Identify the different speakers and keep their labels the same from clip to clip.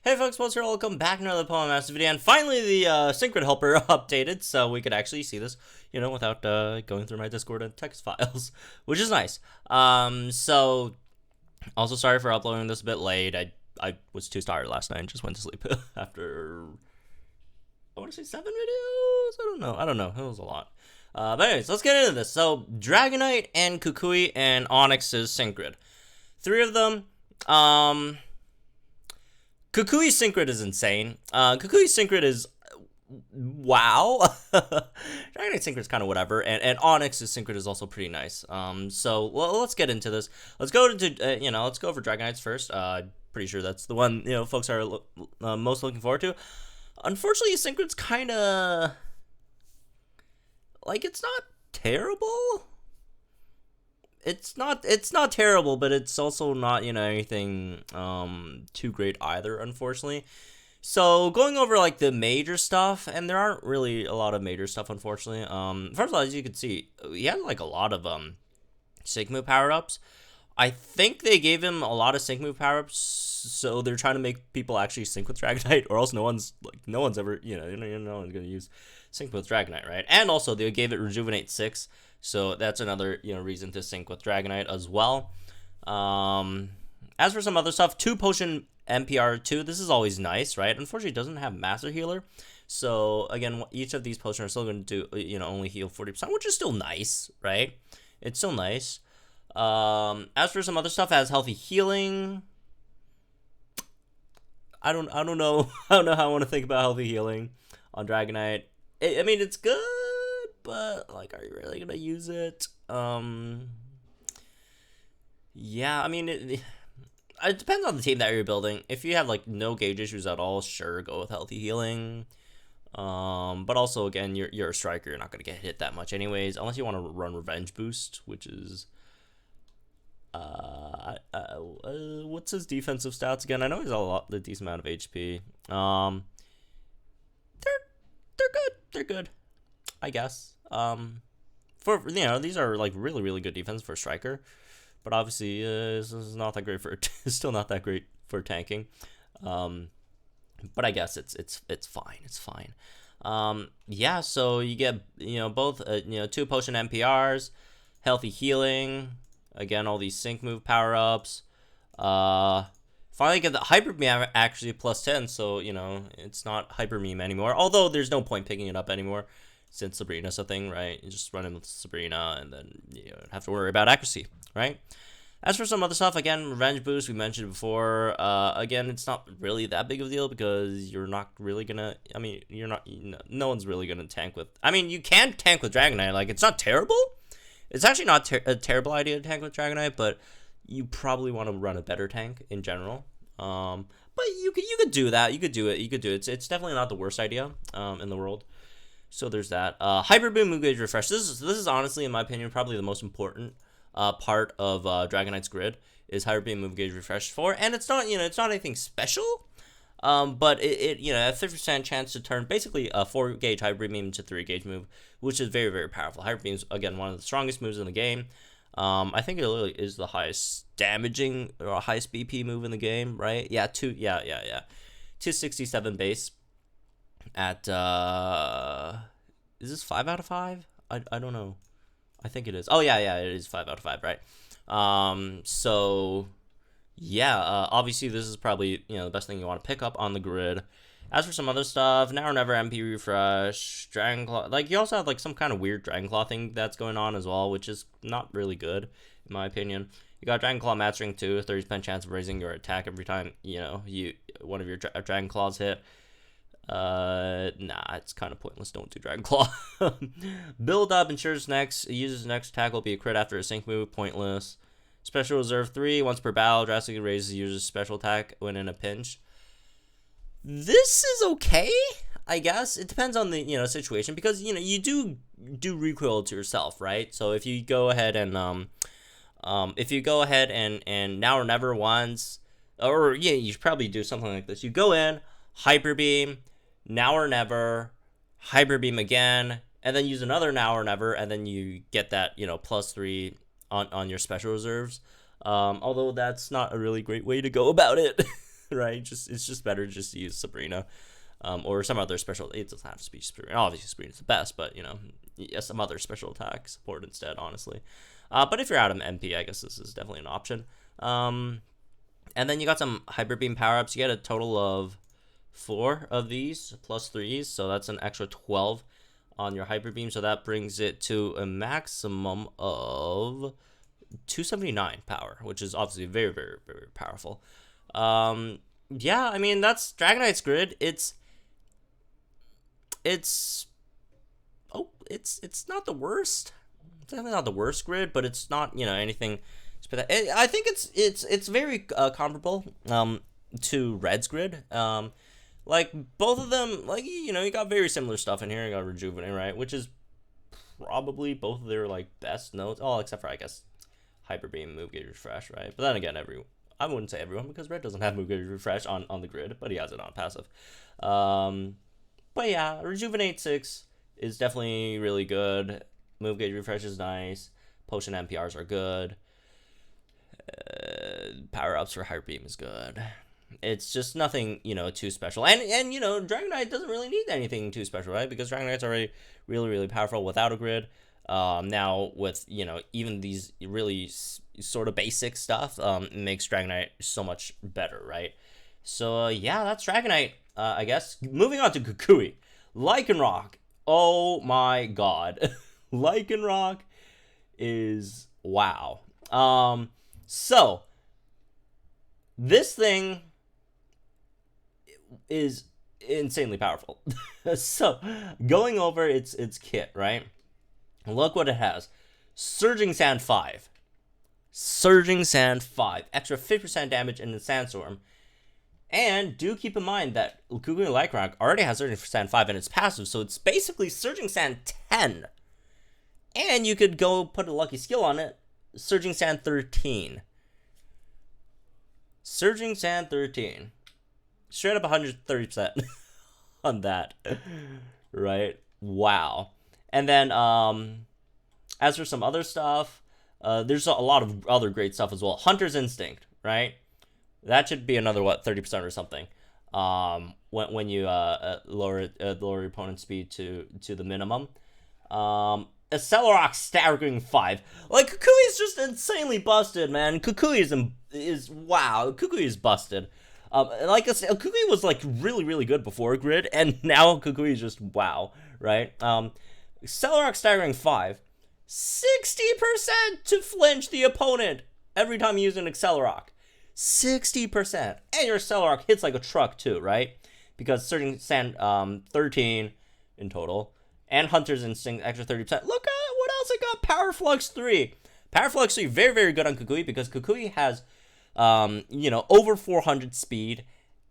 Speaker 1: Hey folks, what's here? Welcome back to another Poem Master video, and finally the Synchron helper updated, so we could actually see this, without going through my Discord and text files, which is nice. So also sorry for uploading this a bit late. I was too tired last night and just went to sleep after I want to say 7 videos. I don't know. It was a lot. But anyways, let's get into this. So Dragonite and Kukui and Onyx is Synchron. 3 of them. Kukui's Synchron is insane. Kukui's Synchron is wow. Dragonite Synchron is kind of whatever, and Onyx's Synchron is also pretty nice. So let's get into this. Let's go into let's go over Dragonites first. Pretty sure that's the one folks are most looking forward to. Unfortunately, Synchron's kind of like it's not terrible. It's not terrible, but it's also not anything too great either, unfortunately. So going over like the major stuff, and there aren't really a lot of major stuff, unfortunately. First of all, as you can see, he had like a lot of sync move power-ups. I think they gave him a lot of sync move power-ups, so they're trying to make people actually sync with Dragonite, or else no one's ever no one's gonna use sync with Dragonite, right? And also they gave it Rejuvenate 6. So that's another reason to sync with Dragonite as well. As for some other stuff, 2 potion MPR2. This is always nice, right? Unfortunately, it doesn't have Master Healer. So again, each of these potions are still going to do only heal 40%, which is still nice, right? It's still nice. As for some other stuff, it has healthy healing. I don't know. I don't know how I want to think about healthy healing on Dragonite. I mean, it's good. But like, are you really gonna use it? Yeah, I mean, it depends on the team that you're building. If you have like no gauge issues at all, sure, go with healthy healing. But also again, you're a striker, you're not gonna get hit that much anyways, unless you want to run revenge boost, which is what's his defensive stats again? I know he's a decent amount of HP. They're good. I guess. For these are like really good defense for a striker, but obviously this is not that great for it's still not that great for tanking. But I guess it's fine. It's fine. Yeah. So you get both 2 potion MPRs, healthy healing. Again, all these sync move power ups. Finally get the hyper beam actually +10, so it's not hyper beam anymore. Although there's no point picking it up anymore, since Sabrina's a thing, right? You just run in with Sabrina, and then you don't have to worry about accuracy, right? As for some other stuff, again, Revenge Boost, we mentioned before. Again, it's not really that big of a deal because you're not really gonna. I mean, no one's really gonna tank with. I mean, you can tank with Dragonite. Like, it's not terrible. It's actually not a terrible idea to tank with Dragonite, but you probably want to run a better tank in general. But you could do that. You could do it. It's definitely not the worst idea in the world. So there's that. Hyper Beam Move Gauge Refresh. This is honestly, in my opinion, probably the most important part of Dragonite's grid is Hyper Beam Move Gauge Refresh 4, and it's not it's not anything special. But it a 50% chance to turn basically a 4 gauge Hyper Beam into 3 gauge move, which is very powerful. Hyper Beam's again one of the strongest moves in the game. I think it literally is the highest damaging or highest BP move in the game, right? Yeah, 267 base at is this 5 out of 5? I don't know. I think it is. Oh yeah, it is 5 out of 5, right? So yeah, obviously this is probably the best thing you want to pick up on the grid. As for some other stuff, now or never MP refresh, Dragon Claw. Like, you also have like some kind of weird Dragon Claw thing that's going on as well, which is not really good in my opinion. You got Dragon Claw Mastering 2, 30% chance of raising your attack every time one of your Dragon Claws hit. Nah, it's kind of pointless. Don't do Dragon Claw. Build up ensures user's next attack will be a crit after a sync move. Pointless. Special Reserve 3, once per battle, drastically raises the user's special attack when in a pinch. This is okay, I guess. It depends on the situation, because you do recoil to yourself, right? So if you go ahead and now or never once, or you should probably do something like this. You go in, Hyper Beam, now or never, Hyper Beam again, and then use another now or never, and then you get that +3 on your special reserves. Although that's not a really great way to go about it. right? It's just better just to use Sabrina, or some other special. It doesn't have to be Sabrina. Obviously, Sabrina's the best, but you know, yeah, some other special attack support instead, honestly. But if you're out of MP, I guess this is definitely an option. And then you got some Hyper Beam power-ups. You get a total of 4 of these plus 3s, so that's an extra 12 on your Hyper Beam. So that brings it to a maximum of 279 power, which is obviously very, very, very powerful. Yeah, I mean, that's Dragonite's grid. It's not the worst. It's definitely not the worst grid, but it's not, you know, anything. I think it's very comparable to Red's grid. Like both of them, like, you know, you got very similar stuff in here. You got Rejuvenate, right, which is probably both of their like best notes. Oh, except for I guess Hyper Beam, Move Gauge Refresh, right? But then again, I wouldn't say everyone, because Red doesn't have Move Gauge Refresh on the grid, but he has it on passive. But yeah, Rejuvenate 6 is definitely really good. Move Gauge Refresh is nice. Potion NPRs are good. Power ups for Hyper Beam is good. It's just nothing, you know, too special. And you know, Dragonite doesn't really need anything too special, right? Because Dragonite's already really, really powerful without a grid. Now with, you know, even these really sort of basic stuff, makes Dragonite so much better, right? So yeah, that's Dragonite. I guess moving on to Kukui, Lycanroc. Oh my god, Lycanroc is wow. So this thing is insanely powerful. So going over its kit, right? Look what it has. Surging Sand 5. Surging Sand 5. Extra 50% damage in the Sandstorm. And do keep in mind that Kukui Lycanroc already has Surging Sand 5 in its passive, so it's basically Surging Sand 10. And you could go put a lucky skill on it. Surging Sand 13. Surging Sand 13. Straight up 130% on that. Right? Wow. And then, as for some other stuff, there's a lot of other great stuff as well. Hunter's Instinct, right? That should be another, what, 30% or something. When you lower your opponent's speed to the minimum. Accelerock Staggering 5. Like, Kukui is just insanely busted, man. Kukui is wow. Kukui is busted. Like I said, Kukui was like really, really good before grid, and now Kukui is just wow, right? Accelerock Staggering 5. 60% to flinch the opponent every time you use an Accelerock. 60%. And your Accelerock hits like a truck too, right? Because Surging Sand 13 in total. And Hunter's Instinct, extra 30%. Look at what else I got. Power Flux 3. Power Flux 3, very, very good on Kukui, because Kukui has, you know, over 400 speed,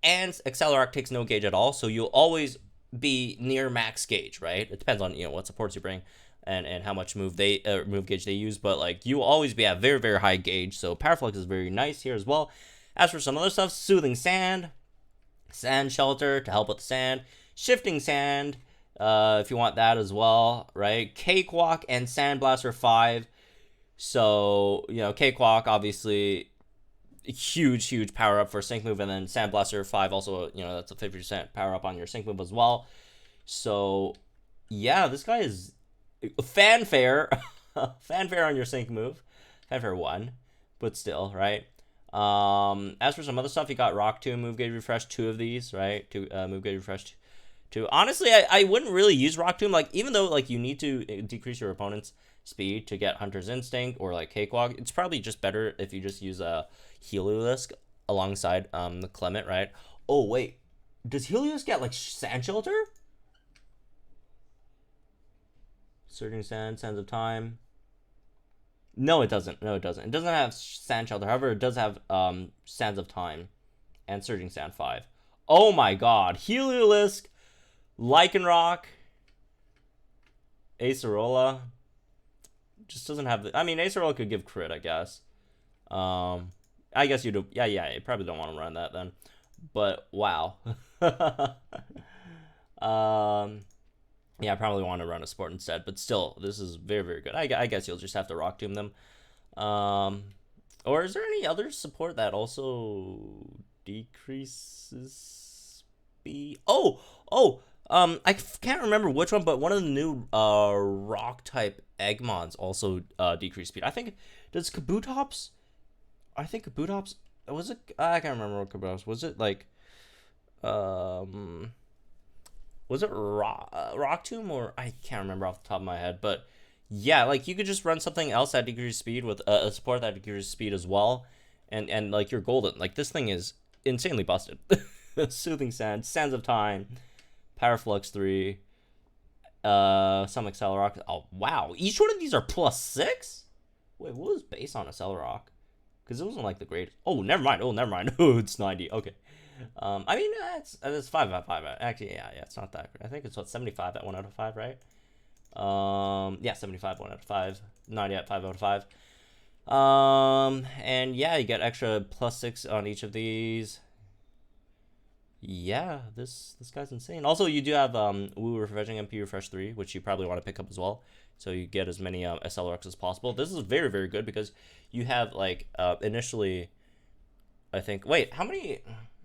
Speaker 1: and Accelerock takes no gauge at all, so you'll always be near max gauge, right? It depends on, you know, what supports you bring and how much move gauge they use, but like you will always be at very, very high gauge. So Power Flux is very nice here as well. As for some other stuff, Soothing Sand, Sand Shelter to help with the sand, Shifting Sand, if you want that as well, right? Cakewalk and Sand Blaster 5. So, you know, Cakewalk obviously huge power up for Sync Move, and then Sand Blaster 5 also, you know, that's a 50% power up on your Sync Move as well. So yeah, this guy is fanfare. Fanfare on your Sync Move. Fanfare 1, but still, right? As for some other stuff, you got Rock Tomb, Move Gauge Refresh, 2 of these, right? Move Gauge Refresh 2. Honestly, I wouldn't really use Rock Tomb, like, even though like you need to decrease your opponent's speed to get Hunter's Instinct or like Cakewalk, it's probably just better if you just use a Heliolisk alongside the Clement, right? Oh wait, does Heliolisk get like Sand Shelter? Surging Sand, Sands of Time. No, it doesn't. No, it doesn't. It doesn't have Sand Shelter. However, it does have Sands of Time and Surging Sand 5. Oh my god. Heliolisk, Lycanroc, Acerola. Just doesn't have the... I mean, Acerola could give crit, I guess. I guess you do... Yeah, you probably don't want to run that then. But, wow. Yeah, I probably want to run a Sport instead. But still, this is very, very good. I guess you'll just have to Rock Tomb them. Or is there any other support that also decreases speed. I can't remember which one, but one of the new rock type Eggmons also decrease speed. I think does Kabutops. I think Kabutops was it. I can't remember what Kabutops was. It like was it Rock Tomb or I can't remember off the top of my head, but yeah, like you could just run something else that decreases speed with a support that decreases speed as well, and like you're golden. Like this thing is insanely busted. Soothing Sands of Time, Power Flux 3, some Accelerock. Oh wow, each one of these are +6. Wait, what was base on Accelerock? Because it wasn't like the greatest. Oh, never mind. Oh, it's 90. Okay. I mean, it's 5 out of 5. Actually, yeah, it's not that great. I think it's 75 at 1 out of 5, right? Yeah, 75 1 out of 5, 90 at 5 out of 5. And yeah, you get extra +6 on each of these. Yeah, this guy's insane. Also, you do have Woo Refreshing MP Refresh 3, which you probably want to pick up as well. So you get as many SLRX as possible. This is very, very good because you have like initially, I think. Wait, how many?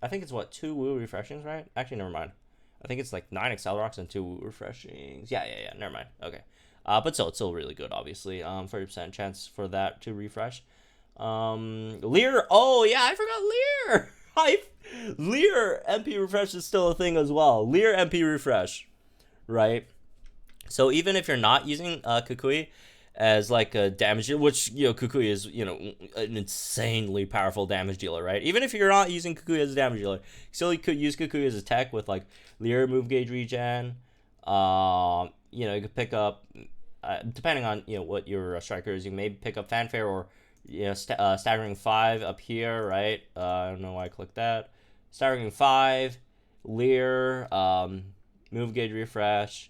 Speaker 1: I think it's what 2 Woo Refreshings, right? Actually, never mind. I think it's like 9 Accelerocks and 2 Woo Refreshings. Yeah. Never mind. Okay. But still, it's still really good. Obviously, 30% chance for that to refresh. Leer. Oh yeah, I forgot Leer. Leer MP Refresh is still a thing as well. Leer MP Refresh, right? So even if you're not using Kukui as like a damage dealer, which, you know, Kukui is, you know, an insanely powerful damage dealer, right? Even if you're not using Kukui as a damage dealer, still you could use Kukui as a tech with like Leer move gauge regen. You know, you could pick up, depending on, you know, what your striker is, you can maybe pick up Fanfare or, you know, staggering 5 up here, right? I don't know why I clicked that. Staggering 5, Leer, move gauge refresh,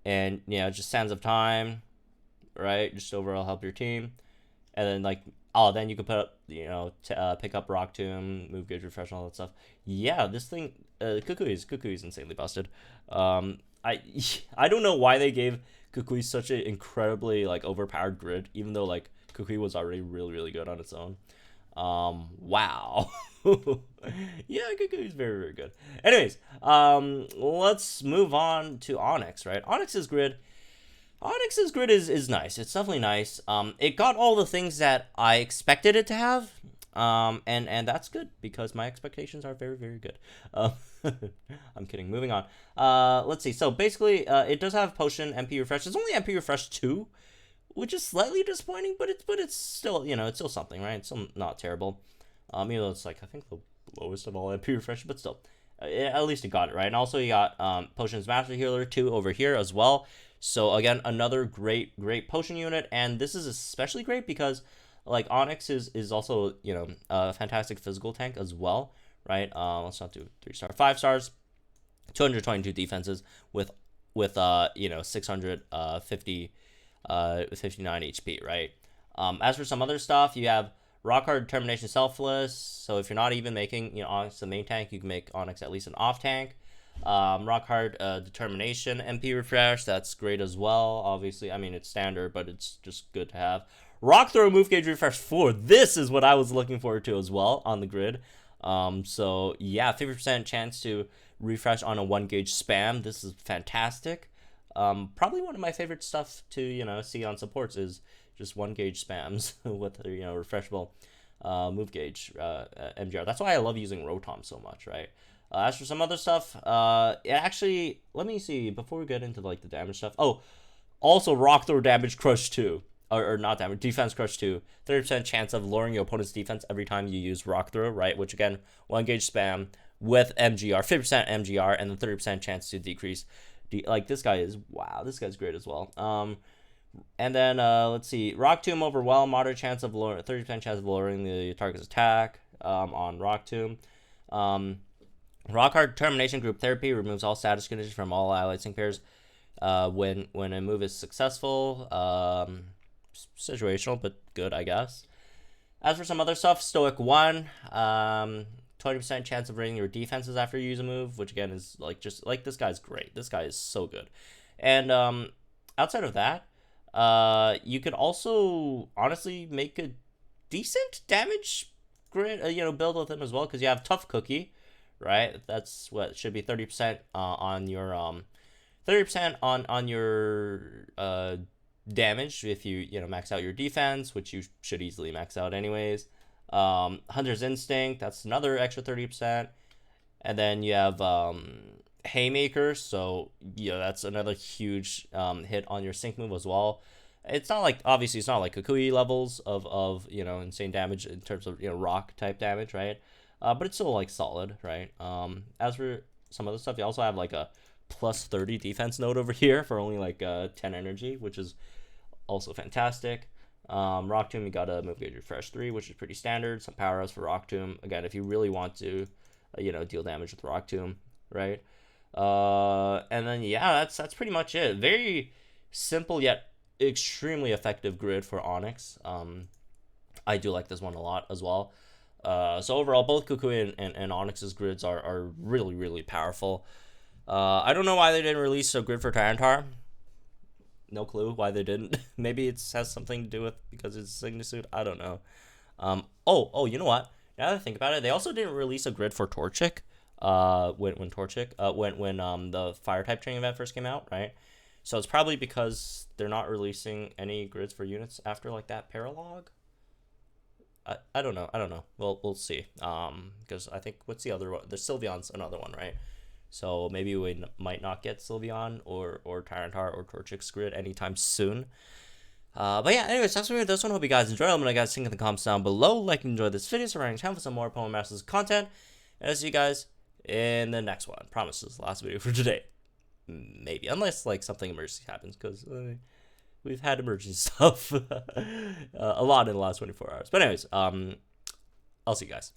Speaker 1: and, you know, just Sands of Time, right? Just overall help your team. And then, like, then you can put up, you know, pick up Rock Tomb, move gauge refresh, and all that stuff. Yeah, this thing, Kukui is insanely busted. I don't know why they gave Kukui such an incredibly, like, overpowered grid, even though, like, Kukui was already really, really good on its own. Wow. Yeah, Kukui is very, very good. Anyways, let's move on to Onyx, right? Onyx's grid is nice. It's definitely nice. It got all the things that I expected it to have. And that's good because my expectations are very, very good. I'm kidding. Moving on. Let's see. So basically, it does have Potion MP Refresh. It's only MP Refresh 2, which is slightly disappointing, but it's still, you know, it's still something, right? It's still not terrible. Even though it's like, I think the lowest of all MP Refresh, but still, at least it got it right. And also you got Potions Master Healer 2 over here as well. So again, another great potion unit, and this is especially great because like Onyx is also, you know, a fantastic physical tank as well, right? Let's not do 3-star, 5 stars, 222 defenses with you know, 650 with 59 HP, right? As for some other stuff, you have Rock Hard Determination Selfless. So if you're not even making, you know, Onyx the main tank, you can make Onyx at least an off tank. Rock Hard Determination MP Refresh, that's great as well. Obviously, I mean, it's standard, but it's just good to have. Rock Throw Move Gauge Refresh 4. This is what I was looking forward to as well on the grid. So yeah, 50% chance to refresh on a 1 gauge spam. This is fantastic. Probably one of my favorite stuff to, you know, see on supports is just 1 gauge spams with, you know, refreshable move gauge MGR. That's why I love using Rotom so much, right? As for some other stuff, actually, let me see before we get into like the damage stuff. Oh, also Rock Throw Damage Crush 2. Or not damage, Defense Crush 2. 30% chance of lowering your opponent's defense every time you use Rock Throw, right? Which again, 1 gauge spam with MGR, 50% MGR, and then 30% chance to decrease. Like this guy is, wow, this guy's great as well. And then let's see, Rock Tomb Overwhelm, moderate chance of lowering, 30% chance of lowering the target's attack on Rock Tomb. Rock Hard Determination Group Therapy removes all status conditions from all allied sync pairs when a move is successful. Situational, but good, I guess. As for some other stuff, Stoic 1, 20% chance of raising your defenses after you use a move, which again is like, just like, this guy's great. This guy is so good. And outside of that, you could also honestly make a decent damage grid, build with him as well, because you have Tough Cookie, right? That's what should be 30% on your 30% on your damage if you max out your defense, which you should easily max out anyways. Hunter's Instinct, that's another extra 30%. And then you have Haymaker, so that's another huge hit on your sync move as well. It's not like, obviously it's not like Kukui levels of insane damage in terms of rock type damage, right? But it's still like solid, right? As for some other stuff, you also have like a plus 30 defense node over here for only like 10 energy, which is also fantastic. Rock Tomb, you got a Move Gauge Refresh 3, which is pretty standard. Some power ups for Rock Tomb. Again, if you really want to deal damage with Rock Tomb, right? And then that's pretty much it. Very simple yet extremely effective grid for Onyx. I do like this one a lot as well. So overall, both Kukui and Onyx's grids are really, really powerful. I don't know why they didn't release a grid for Tyranitar. No clue why they didn't. Maybe it has something to do with because it's a Signisuit. I don't know. You know what? Now that I think about it, they also didn't release a grid for Torchic. When the fire type training event first came out, right? So it's probably because they're not releasing any grids for units after like that paralog. I don't know. Well, we'll see. Because I think what's the other one? The Sylveon's another one, right? So maybe we might not get Sylveon or Tyranitar or Torchic's grid anytime soon. But yeah, anyways, that's what this one. Hope you guys enjoyed. Let me know guys think in the comments down below. Like and enjoy this video. So we're channel for some more Pokemon Masters content. And I'll see you guys in the next one. Promise this is the last video for today. Maybe, unless like something emergency happens, because we've had emergency stuff a lot in the last 24 hours. But anyways, I'll see you guys.